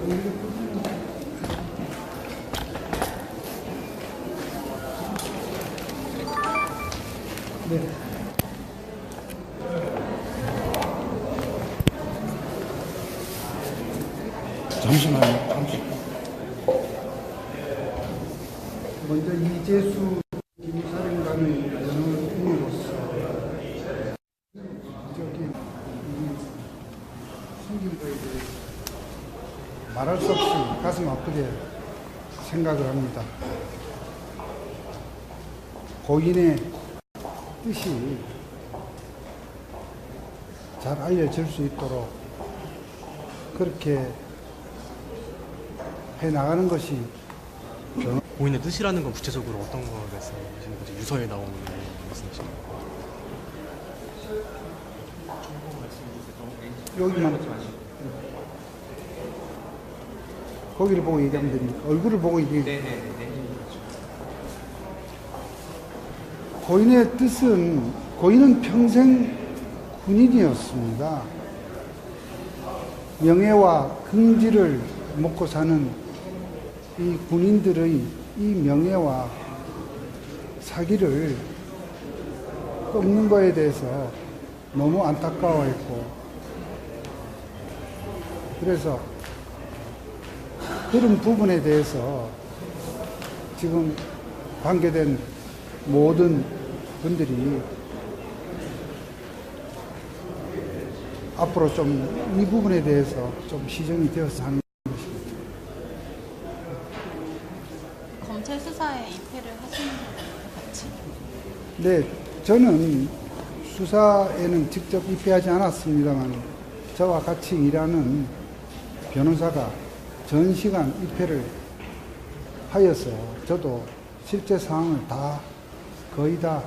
네. 잠시만요. 먼저 이재수 김사령관의 연호인으로서 저기 생긴 거에 대해서 말할 수 없이 가슴 아프게 생각을 합니다. 고인의 뜻이 잘 알려질 수 있도록 그렇게 해 나가는 것이 고인의 뜻이라는 건 구체적으로 어떤 걸 말씀하시는 거죠? 유서에 나오는 말씀이신 거예요? 여기만 거기를 보고 얘기하면 됩니까? 얼굴을 보고 얘기해요. 고인의 뜻은 고인은 평생 군인이었습니다. 명예와 긍지를 먹고 사는 이 군인들의 이 명예와 사기를 꺾는 거에 대해서 너무 안타까워했고, 그래서 그런 부분에 대해서 지금 관계된 모든 분들이 앞으로 좀 이 부분에 대해서 좀 시정이 되어서 하는 것입니다. 검찰 수사에 입회를 하시는 거예요, 같이? 네, 저는 수사에는 직접 입회하지 않았습니다만 저와 같이 일하는 변호사가 전 시간 입회를 하여서 저도 실제 상황을 거의 다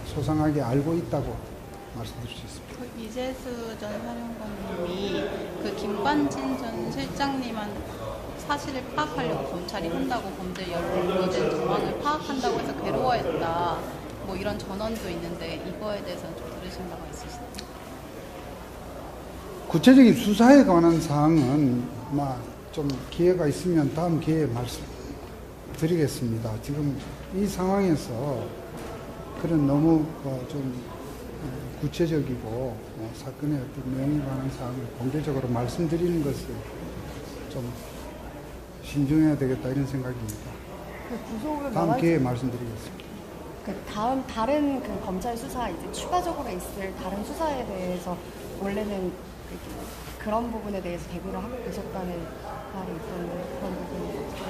소상하게 알고 있다고 말씀드릴 수 있습니다. 그 이재수 전 사령관님이 그 김관진 전 실장님한 사실을 파악하려고 검찰이 한다고 범죄 연루된 정황을 파악한다고 해서 괴로워했다. 뭐 이런 전언도 있는데 이거에 대해서는 좀 들으신 바가 있으시나요? 구체적인 수사에 관한 사항은 좀 기회가 있으면 다음 기회에 말씀드리겠습니다. 지금 이 상황에서 그런 너무 좀 구체적이고 사건의 어떤 내용에 관한 사항을 공개적으로 말씀드리는 것을 좀 신중해야 되겠다 이런 생각입니다. 다음 기회에 말씀드리겠습니다. 다른 검찰 수사 이제 추가적으로 있을 다른 수사에 대해서 원래는 그런 부분에 대해서 대비를 하고 계셨다는 말이 있던데 그런 부분이 어떻게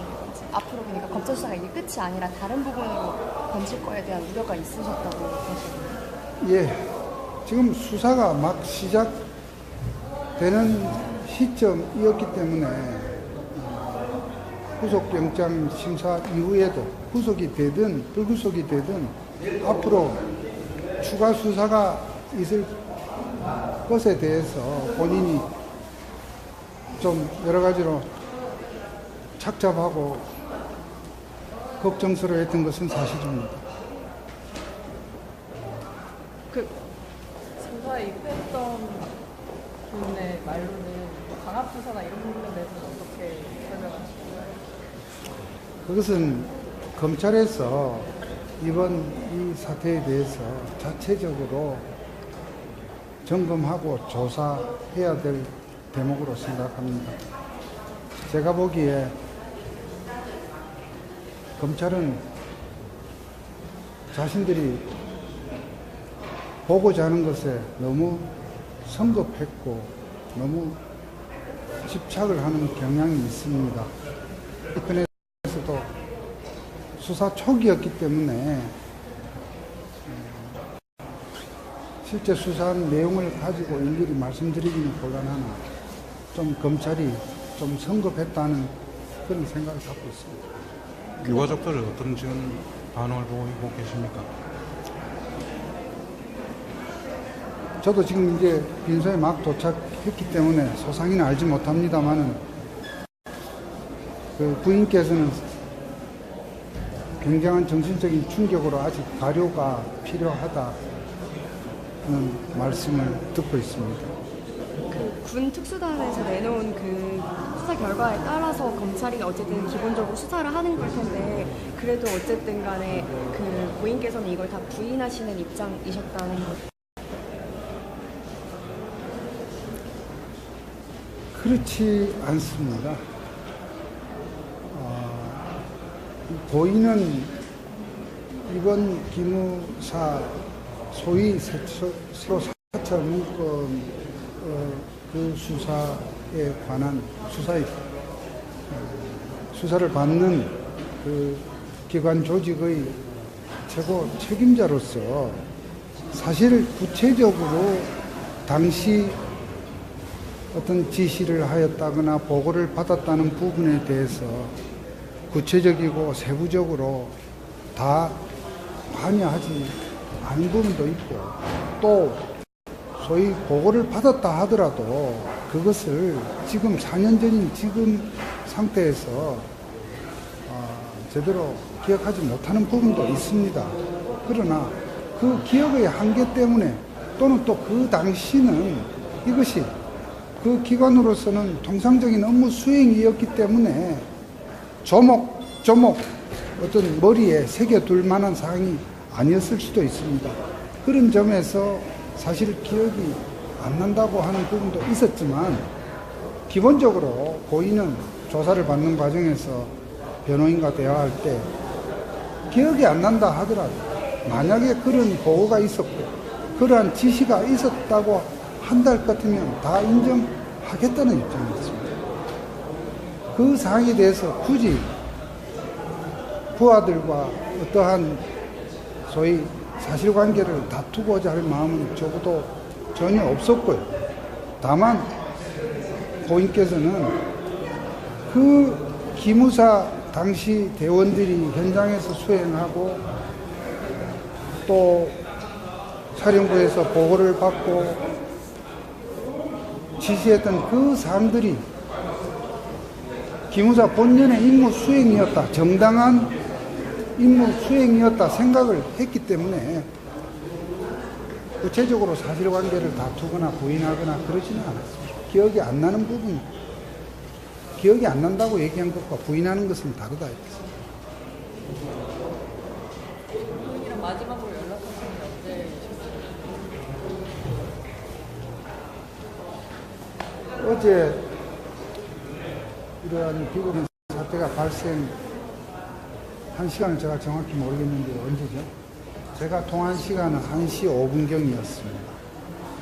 앞으로 그러니까 검찰 수사가 이게 끝이 아니라 다른 부분으로 번질 거에 대한 우려가 있으셨다고 하시거든요. 예. 지금 수사가 막 시작되는 시점이었기 때문에 구속영장 심사 이후에도 구속이 되든 불구속이 되든 앞으로 추가 수사가 있을 것에 대해서 본인이 좀 여러 가지로 착잡하고 걱정스러워했던 것은 사실입니다. 수사에 입회했던 분의 말로는 강압수사나 이런 부분에 대해서는 어떻게 설명하시나요? 그것은 검찰에서 이번 이 사태에 대해서 자체적으로 점검하고 조사해야 될 대목으로 생각합니다. 제가 보기에 검찰은 자신들이 보고자 하는 것에 너무 성급했고 너무 집착을 하는 경향이 있습니다. 이편에서도 수사 초기였기 때문에 실제 수사한 내용을 가지고 일일이 말씀드리기는 곤란하나 좀 검찰이 좀 성급했다는 그런 생각을 갖고 있습니다. 유가족들은 어떤 지금 반응을 보이고 계십니까? 저도 지금 이제 빈소에 막 도착했기 때문에 소상히는 알지 못합니다만은 그 부인께서는 굉장한 정신적인 충격으로 아직 가료가 필요하다는 말씀을 듣고 있습니다. 군 특수단에서 내놓은 그 수사 결과에 따라서 검찰이 어쨌든 기본적으로 수사를 하는 걸 텐데 그래도 어쨌든 간에 그 고인께서는 이걸 다 부인하시는 입장이셨다는 거. 그렇지 않습니다. 고인은 이번 기무사 소위 세로 4차 문건 그 수사에 관한 수사를 받는 그 기관 조직의 최고 책임자로서 사실 구체적으로 당시 어떤 지시를 하였다거나 보고를 받았다는 부분에 대해서 구체적이고 세부적으로 다 관여하지 않은 부분도 있고, 또 소위 보고를 받았다 하더라도 그것을 지금 4년 전인 지금 상태에서 제대로 기억하지 못하는 부분도 있습니다. 그러나 그 기억의 한계 때문에, 또는 또 그 당시는 이것이 그 기관으로서는 통상적인 업무 수행이었기 때문에 조목조목 어떤 머리에 새겨둘 만한 사항이 아니었을 수도 있습니다. 그런 점에서 사실 기억이 안 난다고 하는 부분도 있었지만, 기본적으로 고인은 조사를 받는 과정에서 변호인과 대화할 때 기억이 안 난다 하더라도 만약에 그런 보고가 있었고 그러한 지시가 있었다고 한달 같으면 다 인정하겠다는 입장이었습니다. 그 사항에 대해서 굳이 부하들과 어떠한 소위 사실관계를 다투고자 할 마음은 적어도 전혀 없었고요. 다만 고인께서는 그 기무사 당시 대원들이 현장에서 수행하고 또 사령부에서 보고를 받고 지시했던 그 사항들이 기무사 본연의 임무 수행이었다, 정당한 임무 수행이었다 생각을 했기 때문에 구체적으로 사실관계를 다투거나 부인하거나 그러지는 않았습니다. 기억이 안 나는 부분, 기억이 안 난다고 얘기한 것과 부인하는 것은 다르다 했습니다. 부인이랑 마지막으로 연락하신 게 언제셨어요? 어제 이러한 비극의 사태가 발생한 시간을 제가 정확히 모르겠는데 언제죠? 제가 통한 시간은 1시 5분경이었습니다.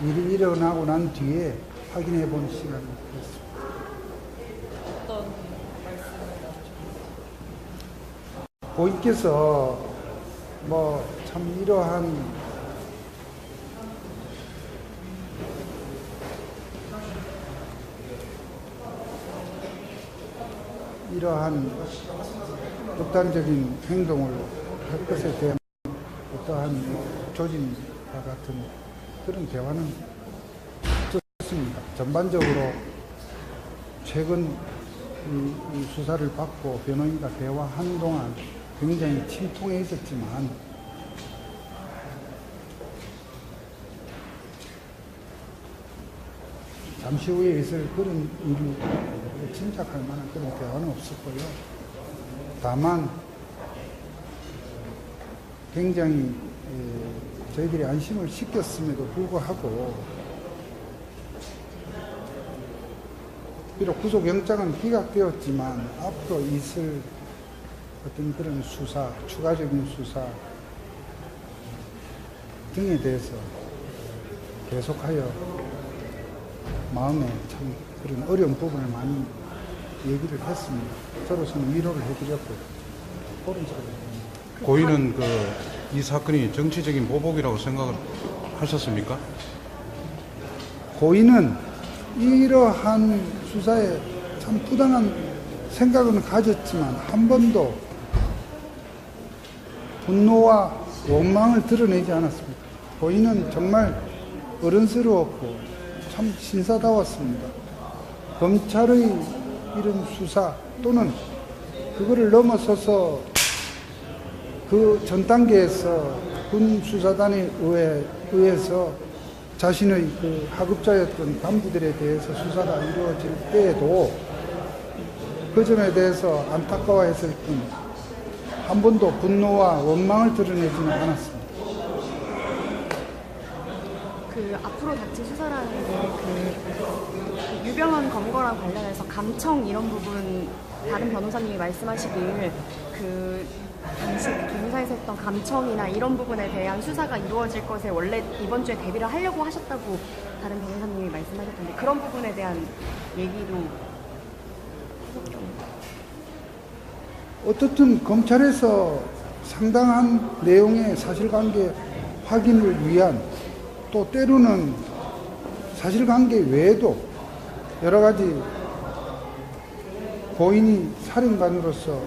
일이 일어나고 난 뒤에 확인해 본 시간이었습니다. 어떤 말씀을 나누셨나요? 고인께서 참 이러한 극단적인 행동을 할 것에 대한 어떠한 조짐과 같은 그런 대화는 없었습니다. 전반적으로 최근 이 수사를 받고 변호인과 대화하는 동안 굉장히 침통해 있었지만, 잠시 후에 있을 그런 일이 짐작할 만한 그런 대화는 없었고요. 다만 굉장히 저희들이 안심을 시켰음에도 불구하고 비록 구속영장은 기각되었지만 앞으로 있을 어떤 그런 수사, 추가적인 수사 등에 대해서 계속하여 마음에 참 그런 어려운 부분을 많이 얘기를 했습니다. 저로서는 위로를 해드렸고, 그런 소리입니다. 고인은 이 사건이 정치적인 보복이라고 생각을 하셨습니까? 고인은 이러한 수사에 참 부당한 생각은 가졌지만 한 번도 분노와 원망을 드러내지 않았습니다. 고인은 정말 어른스러웠고 참 신사다웠습니다. 검찰의 이런 수사 또는 그거를 넘어서서 그 전 단계에서 군 수사단에 의해서 자신의 그 하급자였던 간부들에 대해서 수사가 이루어질 때에도 그 점에 대해서 안타까워했을 뿐 한 번도 분노와 원망을 드러내지는 않았습니다. 그 앞으로 닥칠 수사라는 게 그 유병헌 검거랑 관련해서 감청 이런 부분 다른 변호사님이 말씀하시길 그 당시 기무사에서 했던 감청이나 이런 부분에 대한 수사가 이루어질 것에 원래 이번 주에 대비를 하려고 하셨다고 다른 변호사님이 말씀하셨던데 그런 부분에 대한 얘기도 어떻든 검찰에서 상당한 내용의 사실관계 확인을 위한 또 때로는 사실관계 외에도 여러 가지 고인이 사령관으로서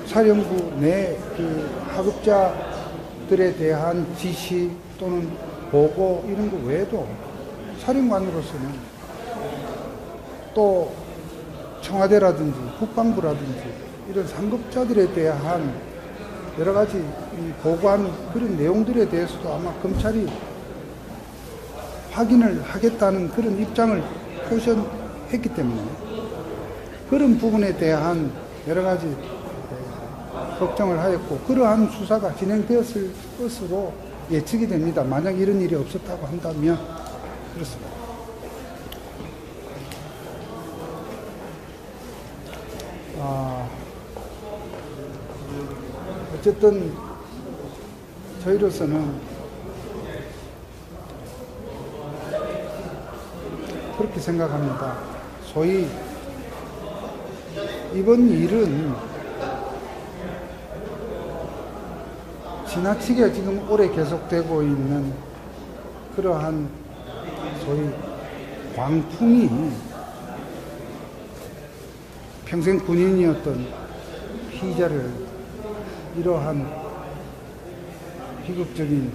사령부 내 그 하급자들에 대한 지시 또는 보고 이런 거 외에도 사령관으로서는 또 청와대라든지 국방부라든지 이런 상급자들에 대한 여러 가지 보고한 그런 내용들에 대해서도 아마 검찰이 확인을 하겠다는 그런 입장을 표현했기 때문에 그런 부분에 대한 여러 가지 걱정을 하였고 그러한 수사가 진행되었을 것으로 예측이 됩니다. 만약 이런 일이 없었다고 한다면 그렇습니다. 어쨌든 저희로서는 그렇게 생각합니다. 소위 이번 일은 지나치게 지금 오래 계속되고 있는 그러한 소위 광풍이 평생 군인이었던 피의자를 이러한 비극적인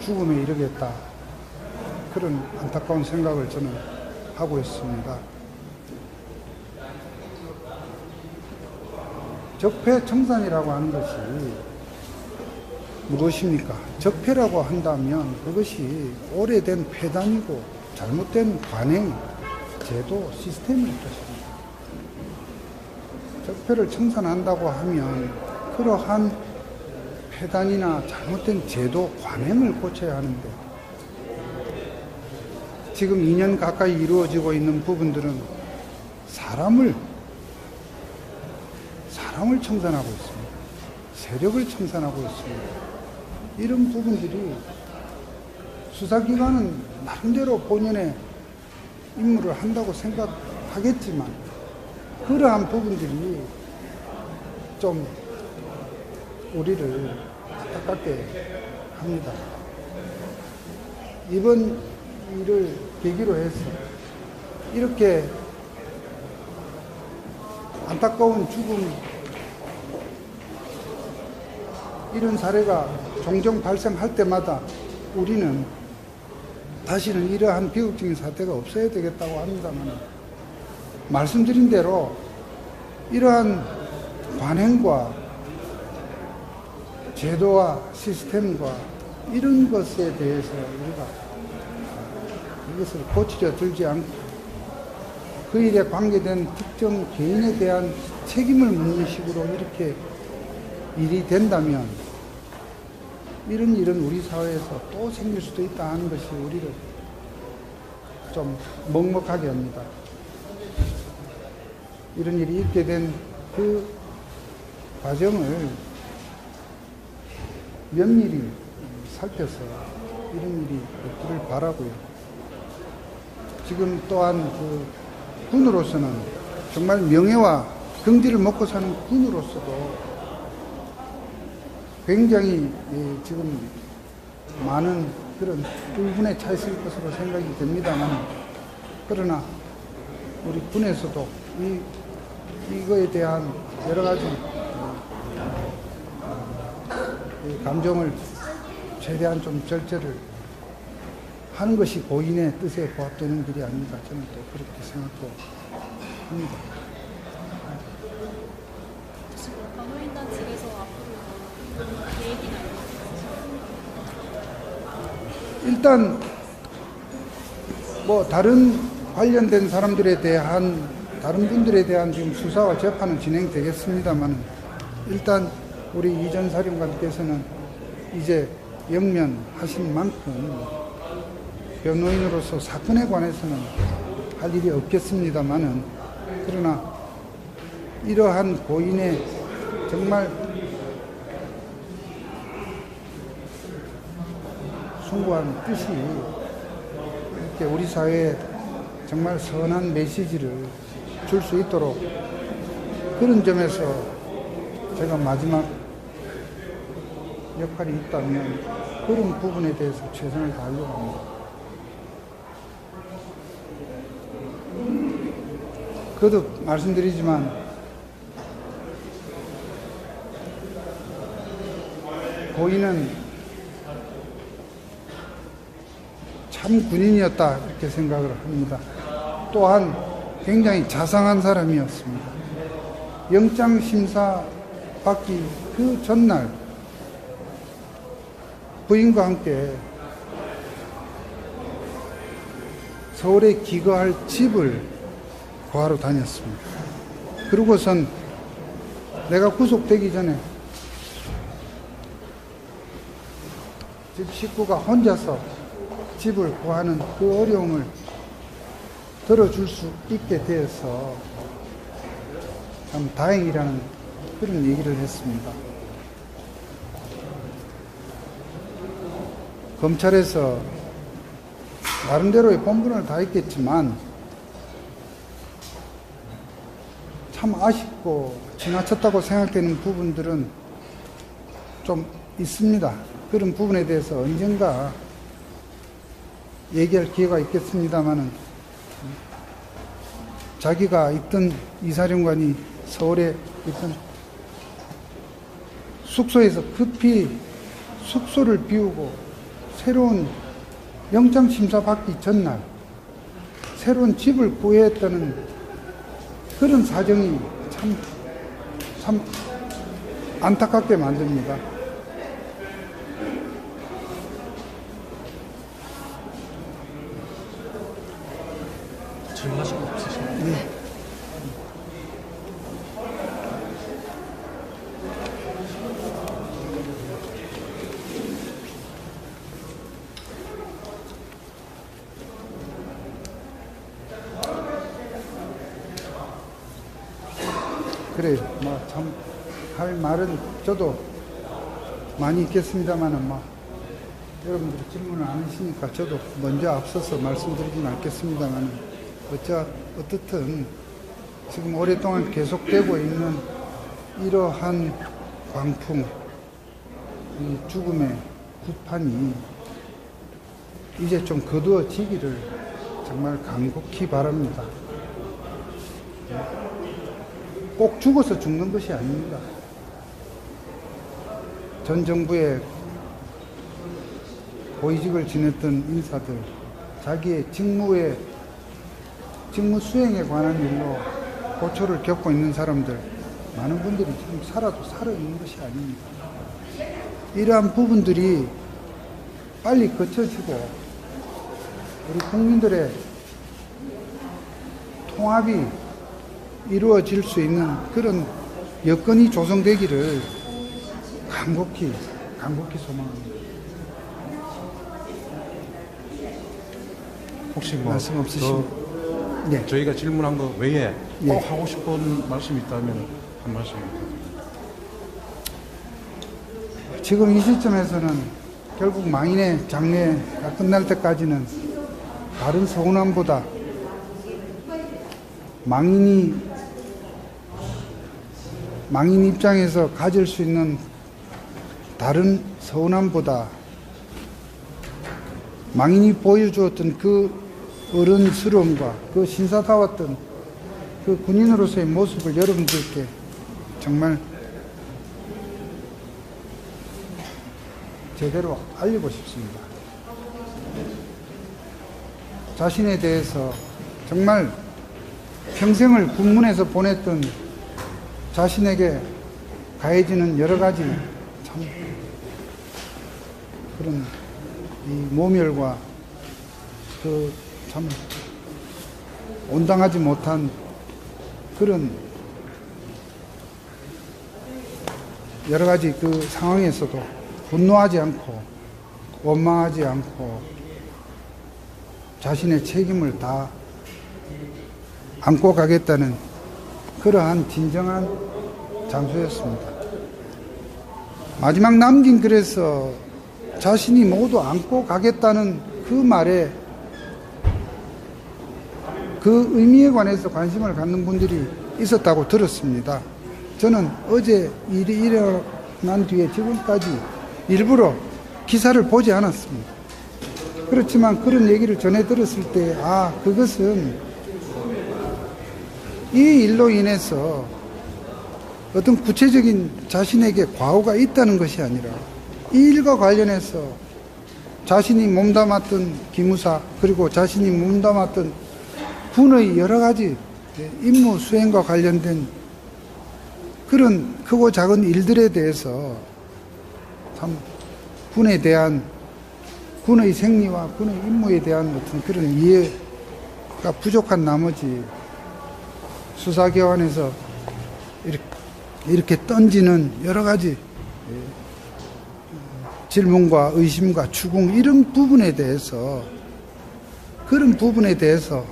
죽음에 이르겠다. 그런 안타까운 생각을 저는 하고 있습니다. 적폐청산이라고 하는 것이 무엇입니까? 적폐라고 한다면 그것이 오래된 폐단이고 잘못된 관행, 제도, 시스템을 뜻입니다. 적폐를 청산한다고 하면 그러한 폐단이나 잘못된 제도, 관행을 고쳐야 하는데 지금 2년 가까이 이루어지고 있는 부분들은 사람을 청산하고 있습니다. 세력을 청산하고 있습니다. 이런 부분들이 수사기관은 나름대로 본연의 임무를 한다고 생각하겠지만 그러한 부분들이 좀 우리를 안타깝게 합니다. 이번 일을 계기로 해서 이렇게 안타까운 죽음 이런 사례가 종종 발생할 때마다 우리는 다시는 이러한 비극적인 사태가 없어야 되겠다고 합니다만 말씀드린 대로 이러한 관행과 제도와 시스템과 이런 것에 대해서 우리가 이것을 고치려 들지 않고 그 일에 관계된 특정 개인에 대한 책임을 묻는 식으로 이렇게 일이 된다면 이런 일은 우리 사회에서 또 생길 수도 있다 하는 것이 우리를 좀 먹먹하게 합니다. 이런 일이 있게 된 그 과정을 면밀히 살펴서 이런 일이 없기를 바라고요. 지금 또한 그 군으로서는 정말 명예와 경지를 먹고 사는 군으로서도 굉장히 지금 많은 그런 울분에 차 있을 것으로 생각이 됩니다만 그러나 우리 군에서도 이거에 대한 여러 가지 감정을 최대한 좀 절제를 하는 것이 고인의 뜻에 부합되는 길이 아닌가 저는 또 그렇게 생각도 합니다. 변호인단 측에서 앞으로 계획이나 일단 뭐 다른 관련된 사람들에 대한 다른 분들에 대한 지금 수사와 재판은 진행되겠습니다만 일단 우리 이 전 사령관께서는 이제 영면하신 만큼 변호인으로서 사건에 관해서는 할 일이 없겠습니다만은 그러나 이러한 고인의 정말 숭고한 뜻이 이렇게 우리 사회에 정말 선한 메시지를 줄 수 있도록 그런 점에서 제가 마지막 역할이 있다면 그런 부분에 대해서 최선을 다하려고 합니다. 거듭 말씀드리지만 고인은 참 군인이었다 이렇게 생각을 합니다. 또한 굉장히 자상한 사람이었습니다. 영장 심사 받기 그 전날 부인과 함께 서울에 기거할 집을 구하러 다녔습니다. 그러고선 내가 구속되기 전에 집 식구가 혼자서 집을 구하는 그 어려움을 들어줄 수 있게 되어서 참 다행이라는 그런 얘기를 했습니다. 검찰에서 나름대로의 본분을 다 했겠지만 참 아쉽고 지나쳤다고 생각되는 부분들은 좀 있습니다. 그런 부분에 대해서 언젠가 얘기할 기회가 있겠습니다만은 자기가 있던 이사령관이 서울에 있던 숙소에서 급히 숙소를 비우고 새로운 영장심사 받기 전날 새로운 집을 구해야 했다는 그런 사정이 참 안타깝게 만듭니다. 질문하실 거 없으신가요? 네. 그래요. 뭐 참 할 말은 저도 많이 있겠습니다만은 여러분들이 질문을 안 하시니까 저도 먼저 앞서서 말씀드리진 않겠습니다만 어떻든 지금 오랫동안 계속되고 있는 이러한 광풍, 이 죽음의 구판이 이제 좀 거두어지기를 정말 간곡히 바랍니다. 꼭 죽어서 죽는 것이 아닙니다. 전 정부의 고위직을 지냈던 인사들, 자기의 직무 수행에 관한 일로 고초를 겪고 있는 사람들, 많은 분들이 지금 살아있는 것이 아닙니다. 이러한 부분들이 빨리 거쳐지고 우리 국민들의 통합이 이루어질 수 있는 그런 여건이 조성되기를 간곡히 소망합니다. 혹시 말씀 없으시면 네. 저희가 질문한 거 외에 꼭 예. 하고 싶은 말씀이 있다면 한 말씀. 지금 이 시점에서는 결국 망인의 장례가 끝날 때까지는 다른 서운함보다 망인 입장에서 가질 수 있는 다른 서운함보다 망인이 보여주었던 그 어른스러움과 그 신사다웠던 그 군인으로서의 모습을 여러분들께 정말 제대로 알리고 싶습니다. 자신에 대해서 정말 평생을 군문에서 보냈던 자신에게 가해지는 여러 가지 참 그런 이 모멸과 그 참 온당하지 못한 그런 여러 가지 그 상황에서도 분노하지 않고 원망하지 않고 자신의 책임을 다 안고 가겠다는 그러한 진정한 장소였습니다. 마지막 남긴 글에서 자신이 모두 안고 가겠다는 그 말에 그 의미에 관해서 관심을 갖는 분들이 있었다고 들었습니다. 저는 어제 일이 일어난 뒤에 지금까지 일부러 기사를 보지 않았습니다. 그렇지만 그런 얘기를 전해 들었을 때, 그것은 이 일로 인해서 어떤 구체적인 자신에게 과오가 있다는 것이 아니라 이 일과 관련해서 자신이 몸담았던 기무사 그리고 자신이 몸담았던 군의 여러 가지 임무 수행과 관련된 그런 크고 작은 일들에 대해서 참 군에 대한 군의 생리와 군의 임무에 대한 어떤 그런 이해가 부족한 나머지 수사기관에서 이렇게 던지는 여러 가지 질문과 의심과 추궁 이런 부분에 대해서 그런 부분에 대해서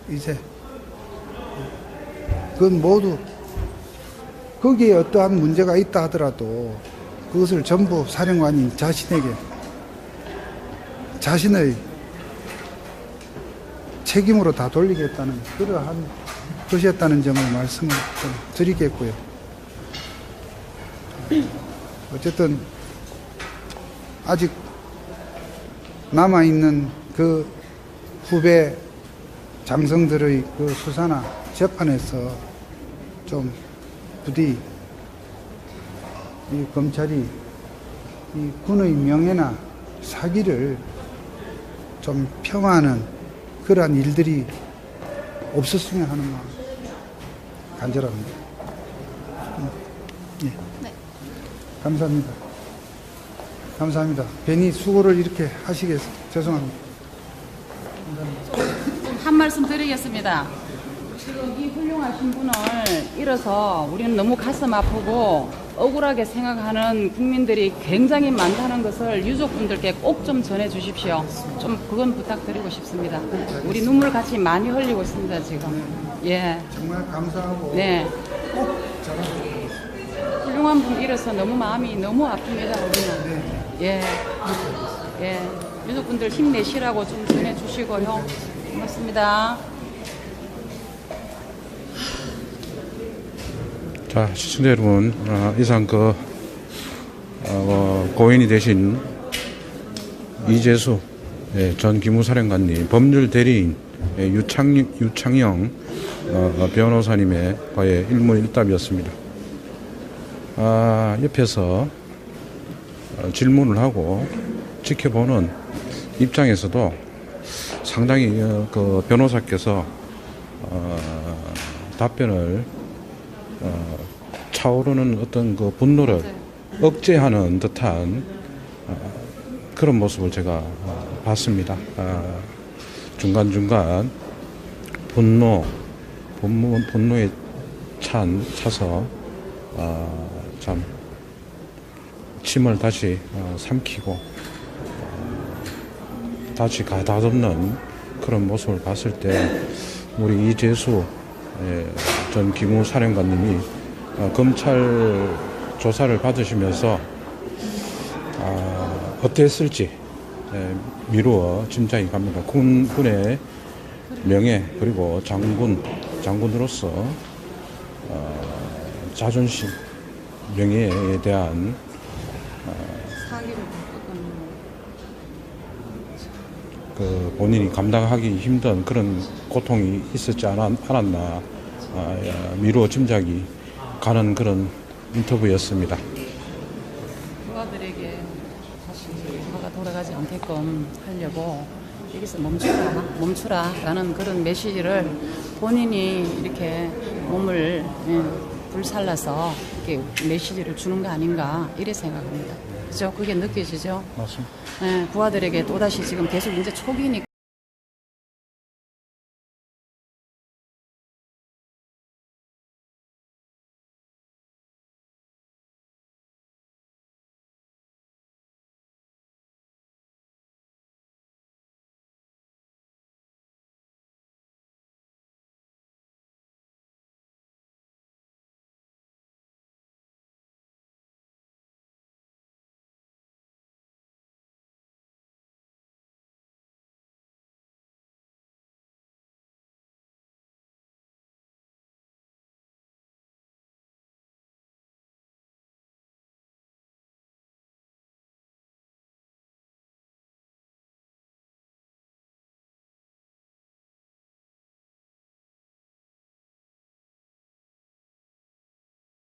이제 그건 모두 거기에 어떠한 문제가 있다 하더라도 그것을 전부 사령관이 자신에게 자신의 책임으로 다 돌리겠다는 그러한 것이었다는 점을 말씀을 좀 드리겠고요. 어쨌든 아직 남아있는 그 후배 장성들의 그 수사나 재판에서 좀 부디 이 검찰이 이 군의 명예나 사기를 좀 폄하하는 그러한 일들이 없었으면 하는 마음 간절합니다. 예. 네. 감사합니다. 감사합니다. 괜히 수고를 이렇게 하시겠어 죄송합니다. 한 말씀 드리겠습니다. 지금 이 훌륭하신 분을 잃어서 우리는 너무 가슴 아프고 억울하게 생각하는 국민들이 굉장히 많다는 것을 유족분들께 꼭 좀 전해 주십시오. 좀 그건 부탁드리고 싶습니다. 우리 눈물 같이 많이 흘리고 있습니다, 지금. 예. 정말 감사하고 네. 꼭 잘하시고 훌륭한 분 잃어서 너무 마음이 너무 아픕니다, 우리는. 예. 예. 유족분들 힘내시라고 좀 전해 주시고요. 고맙습니다. 자, 시청자 여러분, 이상 고인이 되신 이재수 전 기무사령관님, 법률 대리인 유창영 변호사님의 과의 일문일답이었습니다. 옆에서 질문을 하고 지켜보는 입장에서도 상당히 그 변호사께서 답변을 차오르는 어떤 그 분노를 억제하는 듯한 그런 모습을 제가 봤습니다. 중간중간 분노에 차서 참 침을 다시 삼키고 다시 가다듬는 그런 모습을 봤을 때 우리 이재수 전 기무사령관님이 검찰 조사를 받으시면서 어땠을지 미루어 짐작이 갑니다. 군의 명예 그리고 장군으로서 자존심, 명예에 대한 그 본인이 감당하기 힘든 그런 고통이 있었지 않았나 미루어 짐작이 가는 그런 인터뷰였습니다. 부하들에게 다시 부하가 돌아가지 않게끔 하려고 여기서 멈추라라는 그런 메시지를 본인이 이렇게 몸을 불살라서 이렇게 메시지를 주는 거 아닌가 이래 생각합니다. 그죠? 그게 느껴지죠? 맞습니다. 부하들에게 또다시 지금 계속 이제 초기니까